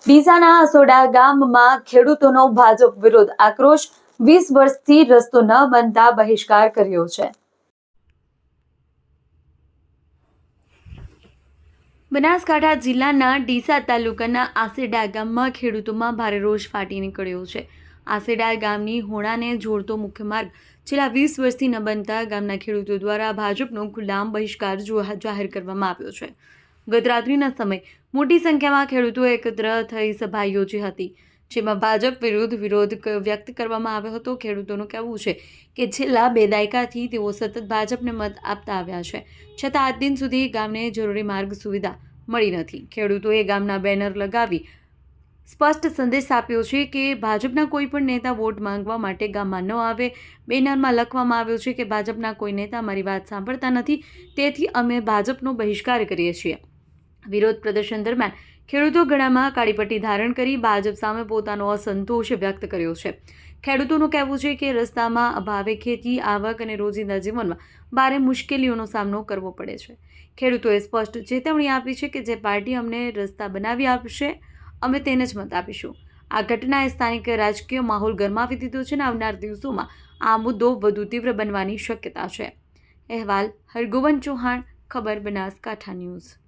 ડીસાના અસોડા ગામમાં ખેડૂતોનો ભાજપ વિરોધ આક્રોશ, 20 વર્ષથી રસ્તો ન બનતા બહિષ્કાર કર્યો છે. બનાસકાંઠા જિલ્લાના ડીસા તાલુકાના આસેડા ગામમાં ખેડૂતોમાં ભારે રોષ ફાટી નીકળ્યો છે. આસેડા ગામની હોણાને જોડતો મુખ્ય માર્ગ છેલ્લા 20 વર્ષથી ન બનતા ગામના ખેડૂતો દ્વારા ભાજપનો ખુલ્લામ બહિષ્કાર જાહેર કરવામાં આવ્યો છે. ગત રાત્રિના સમયે મોટી સંખ્યામાં ખેડૂતો એકત્ર થઈ સભા યોજી હતી, જેમાં ભાજપ વિરુદ્ધ વિરોધ વ્યક્ત કરવામાં આવ્યો હતો. ખેડૂતોનું કહેવું છે કે છેલ્લા 2 દાયકાથી તેઓ સતત ભાજપને મત આપતા આવ્યા છે, છતાં આજ દિન સુધી ગામને જરૂરી માર્ગ સુવિધા મળી નથી. ખેડૂતોએ ગામના બેનર લગાવી સ્પષ્ટ સંદેશ આપ્યો છે કે ભાજપના કોઈ પણ નેતા વોટ માંગવા માટે ગામમાં ન આવે. બેનરમાં લખવામાં આવ્યું છે કે ભાજપના કોઈ નેતા મારી વાત સાંભળતા નથી, તેથી અમે ભાજપનો બહિષ્કાર કરીએ છીએ. વિરોધ પ્રદર્શન દરમિયાન ખેડૂતો ગળામાં કાળી પટ્ટી ધારણ કરી ભાજપ સામે પોતાનો અસંતોષ વ્યક્ત કર્યો છે. ખેડૂતોનું કહેવું છે કે રસ્તામાં અભાવે ખેતી, આવક અને રોજિંદા જીવનમાં ભારે મુશ્કેલીઓનો સામનો કરવો પડે છે. ખેડૂતોએ સ્પષ્ટ ચેતવણી આપી છે કે જે પાર્ટી અમને રસ્તા બનાવી આપશે, અમે તેને જ મત આપીશું. આ ઘટનાએ સ્થાનિક રાજકીય માહોલ ગરમાવી દીધો છે અને આવનાર દિવસોમાં આ મુદ્દો વધુ તીવ્ર બનવાની શક્યતા છે. અહેવાલ હરગોવન ચૌહાણ, ખબર બનાસકાંઠા ન્યૂઝ.